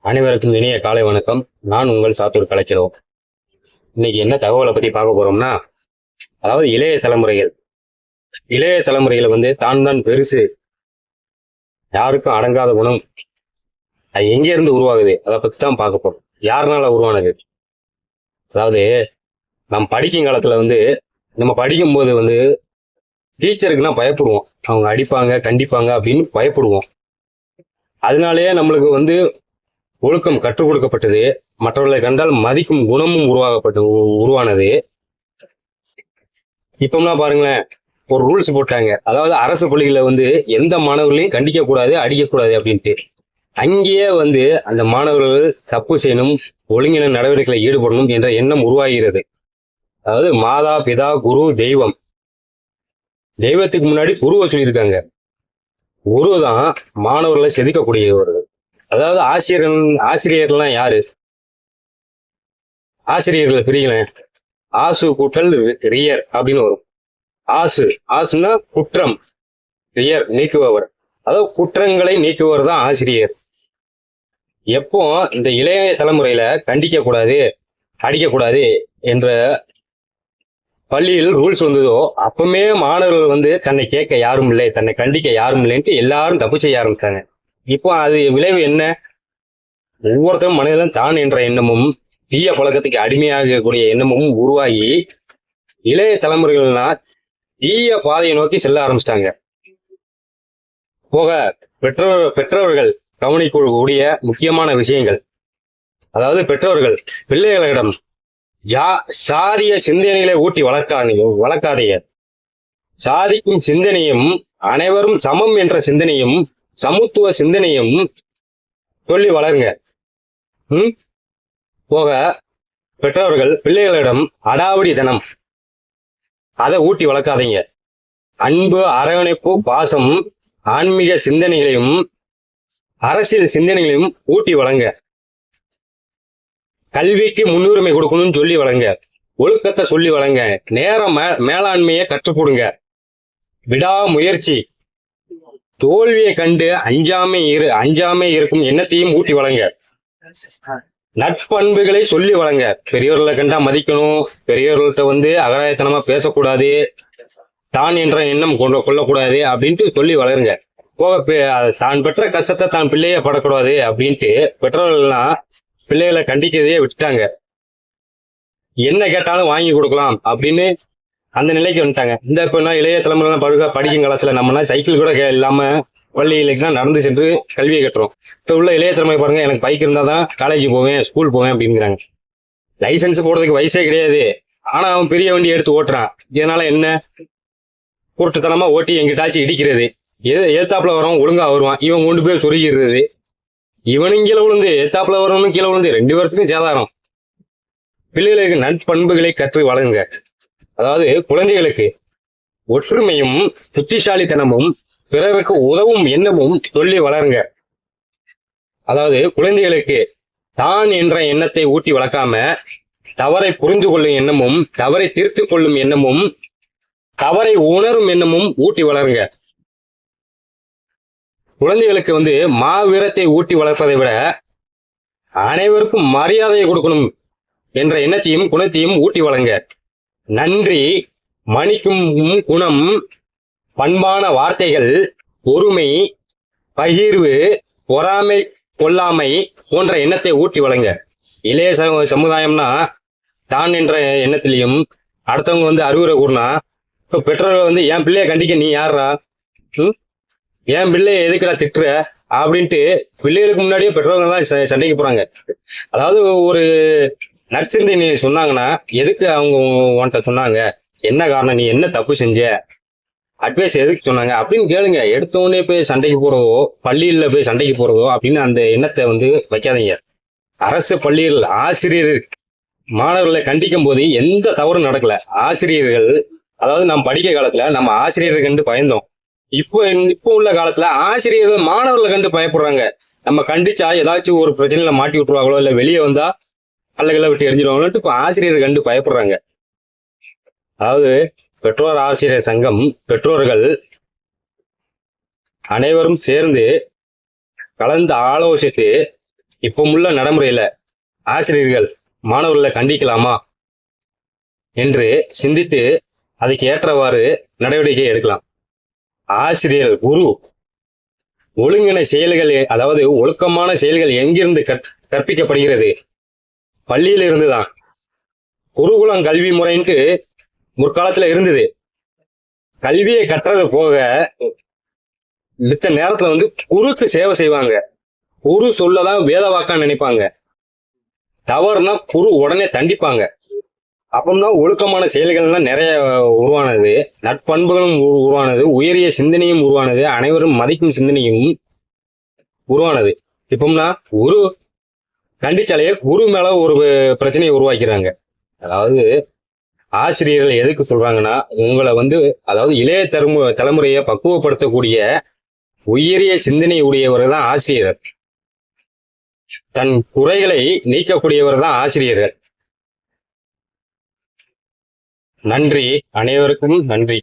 அனைவருக்கும் இனிய காலை வணக்கம். நான் உங்கள் சாத்தூர் கலைச்செல்வம். இன்னைக்கு என்ன தகவலை பத்தி பார்க்க போறோம்னா, அதாவது இளைய தலைமுறைகளை தான் பெருசு, யாருக்கும் அடங்காத குணம், அது எங்க இருந்து உருவாகுது அதை பத்தி தான் பார்க்க போறோம். யாருனால உருவானது? அதாவது நம்ம படிக்கும் காலத்துல நம்ம படிக்கும் போது டீச்சருக்குன்னா பயப்படுவோம். அவங்க அடிப்பாங்க கண்டிப்பாங்க அப்படின்னு பயப்படுவோம். அதனாலேயே நம்மளுக்கு ஒழுக்கம் கற்றுக் கொடுக்கப்பட்டது. மற்றவர்களை கண்டால் மதிக்கும் குணமும் உருவானது. இப்பம்லாம் பாருங்களேன், ஒரு ரூல்ஸ் போட்டாங்க. அதாவது அரசு பள்ளிகளை எந்த மாணவர்களையும் கண்டிக்க கூடாது, அடிக்கக்கூடாது அப்படின்ட்டு. அங்கேயே அந்த மாணவர்கள் தப்பு செய்யணும், ஒழுங்கின நடவடிக்கைகளை ஈடுபடணும் என்ற எண்ணம் உருவாகிறது. அதாவது மாதா பிதா குரு தெய்வம், தெய்வத்துக்கு முன்னாடி குருவை சொல்லியிருக்காங்க. குரு தான் மாணவர்களை செதுக்கக்கூடியவர்கள். அதாவது ஆசிரியர்கள்லாம் யாரு? ஆசிரியர்களை பிரிக்கலாம். ஆசு கூட்டல் ரியர் அப்படின்னு வரும். ஆசுன்னா குற்றம், ரியர் நீக்குபவர். அதாவது குற்றங்களை நீக்குபவர் தான் ஆசிரியர். எப்போ இந்த இளைய தலைமுறையில கண்டிக்க கூடாது, அடிக்கக்கூடாது என்ற பள்ளியில் ரூல்ஸ் வந்ததோ அப்பவுமே மாணவர்கள் தன்னை கேட்க யாரும் இல்லை, தன்னை கண்டிக்க யாரும் இல்லைன்ட்டு எல்லாரும் தப்பு செய்ய ஆரம்பிச்சாங்க. இப்போ அது விளைவு என்ன? ஒவ்வொருத்தரும் மனிதன் தான் என்ற எண்ணமும் தீய பழக்கத்துக்கு அடிமையாகக்கூடிய எண்ணமும் உருவாகி இளைய தலைமுறைகள்னா தீய பாதையை நோக்கி செல்ல ஆரம்பிச்சிட்டாங்க. போக பெற்றோர்கள் கவனிக்கக்கூடிய முக்கியமான விஷயங்கள், அதாவது பெற்றோர்கள் பிள்ளைகளிடம் சாதிய சிந்தனைகளை ஊட்டி வளர்க்காதீங்க. சாதிக்கும் சிந்தனையும் அனைவரும் சமம் என்ற சிந்தனையும் சமத்துவ சிந்தனையும் சொல்லி வளருங்க. போக பெற்றோர்கள் பிள்ளைகளிடம் அடாவடித்தனம் அதை ஊட்டி வளர்க்காதீங்க. அன்பு, அரவணைப்பு, பாசம், ஆன்மீக சிந்தனைகளையும் அரசியல் சிந்தனைகளையும் ஊட்டி வளங்க. கல்விக்கு முன்னுரிமை கொடுக்கணும்னு சொல்லி வளங்க. ஒழுக்கத்தை சொல்லி வளங்க. நேர மேலாண்மையை கற்றுக் கொடுங்க. விடாமுயற்சி, தோல்வியை கண்டு அஞ்சாமை இருக்கும் எண்ணத்தையும் ஊட்டி வளங்க. நட்பண்புகளை சொல்லி வளங்க. பெரியவர்களை கண்டா மதிக்கணும், பெரியவர்கள்ட்ட அகராயத்தனமா பேசக்கூடாது, தான் என்ற எண்ணம் கொள்ளக்கூடாது அப்படின்ட்டு சொல்லி வளருங்க. போக தான் பெற்ற கஷ்டத்தை தான் பிள்ளைய படக்கூடாது அப்படின்ட்டு பெற்றோர்கள்லாம் பிள்ளைகளை கண்டிக்கிறதையே விட்டுட்டாங்க. என்ன கேட்டாலும் வாங்கி கொடுக்கலாம் அப்படின்னு அந்த நிலைக்கு வந்துட்டாங்க. இந்த இப்ப இளைய தலைமுறை படிக்கும் காலத்துல நம்மலாம் சைக்கிள் கூட இல்லாம பள்ளிகளுக்கு தான் நடந்து சென்று கல்வியை கட்டுறோம். இப்ப உள்ள இளைய தலைமுறை பாருங்க, எனக்கு பைக் இருந்தாதான் காலேஜ் போவேன், ஸ்கூல் போவேன் அப்படிங்கிறாங்க. லைசன்ஸ் போடுறதுக்கு வயசே கிடையாது, ஆனா அவன் பெரிய வண்டி எடுத்து ஓட்டுறான். இதனால என்ன? கூட்டுத்தனமா ஓட்டி எங்கிட்டாச்சும் இடிக்கிறது. ஏத்தாப்புல வரவன் ஒழுங்கா வருவான், இவன் கொண்டு போய் சொருகிறது. இவனும் கீழே விழுந்து ஏத்தாப்புல வரவனும் கீழே விழுந்து 2 பேர்த்துக்கும் சேதாரம். பிள்ளைகளுக்கு நட்பண்புகளை கற்று வளருங்க. அதாவது குழந்தைகளுக்கு ஒற்றுமையும் புத்திசாலித்தனமும் பிறருக்கு உதவும் எண்ணமும் சொல்லி வளருங்க. அதாவது குழந்தைகளுக்கு தான் என்ற எண்ணத்தை ஊட்டி வளர்க்காம தவறை புரிந்து கொள்ளும் எண்ணமும், தவறை தீர்த்து கொள்ளும் எண்ணமும், தவறை உணரும் எண்ணமும் ஊட்டி வளருங்க. குழந்தைகளுக்கு மாவீரத்தை ஊட்டி வளர்ப்பதை விட அனைவருக்கும் மரியாதையை கொடுக்கணும் என்ற எண்ணத்தையும் குணத்தையும் ஊட்டி வளங்க. நன்றி, மன்னிக்கும் குணம், பண்பான வார்த்தைகள், பொறுமை, பகிர்வு, பொறாமை, கொல்லாமை போன்ற எண்ணத்தை ஊட்டி வளங்க. இளைய சமுதாயம்னா தான் என்ற எண்ணத்திலையும் அடுத்தவங்க அறிவுரை கூறினா, இப்ப பெற்றோர்கள் என் பிள்ளைய கண்டிக்க நீ யாரா, என் பிள்ளைய எதுக்குடா திட்டுற அப்படின்ட்டு பிள்ளைகளுக்கு முன்னாடியே பெற்றோர்கள் தான் சண்டைக்கு போறாங்க. அதாவது ஒரு நற்சிந்தை சொன்னாங்கன்னா எதுக்கு அவங்க உன்கிட்ட சொன்னாங்க, என்ன காரணம், நீ என்ன தப்பு செஞ்ச, அட்வைஸ் எதுக்கு சொன்னாங்க அப்படின்னு கேளுங்க. எடுத்தவொடனே போய் சண்டைக்கு போறதோ, பள்ளியில போய் சண்டைக்கு போறதோ அப்படின்னு அந்த எண்ணத்தை வைக்காதீங்க. அரசு பள்ளிகள் ஆசிரியர் மாணவர்களை கண்டிக்கும் போது எந்த தவறும் நடக்கல. ஆசிரியர்கள், அதாவது நம்ம படிக்க காலத்துல நம்ம ஆசிரியரை கண்டு பயந்தோம். இப்போ உள்ள காலத்துல ஆசிரியர்கள் மாணவர்களை கண்டு பயப்படுறாங்க. நம்ம கண்டிச்சா ஏதாச்சும் ஒரு பிரச்சனையில மாட்டி விட்டுருவாங்களோ, இல்ல வெளியே வந்தா பல்லுகளை விட்டு எரிஞ்சிருவாங்களோட்டு இப்ப ஆசிரியர்கள் கண்டு பயப்படுறாங்க. அதாவது பெற்றோர் ஆசிரியர் சங்கம் பெற்றோர்கள் அனைவரும் சேர்ந்து கலந்து ஆலோசித்து இப்போ உள்ள நடைமுறையில ஆசிரியர்கள் மாணவர்களை கண்டிக்கலாமா என்று சிந்தித்து அதுக்கு ஏற்றவாறு நடவடிக்கை எடுக்கலாம். ஆசிரியர், குரு ஒழுங்கின செயல்கள், அதாவது ஒழுக்கமான செயல்கள் எங்கிருந்து கற்பிக்கப்படுகிறது? பள்ளியில இருந்துதான். குருகுலம் கல்வி முறைன்ட்டு முற்காலத்துல இருந்தது. கல்வியை கற்றது போக மித்த நேரத்துல குருக்கு சேவை செய்வாங்க. குரு சொல்லதான் வேத வாக்கா நினைப்பாங்க. தவறுனா குரு உடனே தண்டிப்பாங்க. அப்பம்னா ஒழுக்கமான செயல்கள்லாம் நிறைய உருவானது, நட்பண்புகளும் உருவானது, உயரிய சிந்தனையும் உருவானது, அனைவரும் மதிக்கும் சிந்தனையும் உருவானது. இப்பம்னா குரு கண்டிச்சாலேயே குரு மேல ஒரு பிரச்சனையை உருவாக்கிறாங்க. அதாவது ஆசிரியர்கள் எதுக்கு சொல்றாங்கன்னா, உங்களை அதாவது இளைய தலைமுறையை பக்குவப்படுத்தக்கூடிய உயரிய சிந்தனை உடையவர் தான் ஆசிரியர். தன் குறைகளை நீக்கக்கூடியவர் தான் ஆசிரியர்கள். நன்றி, அனைவருக்கும் நன்றி.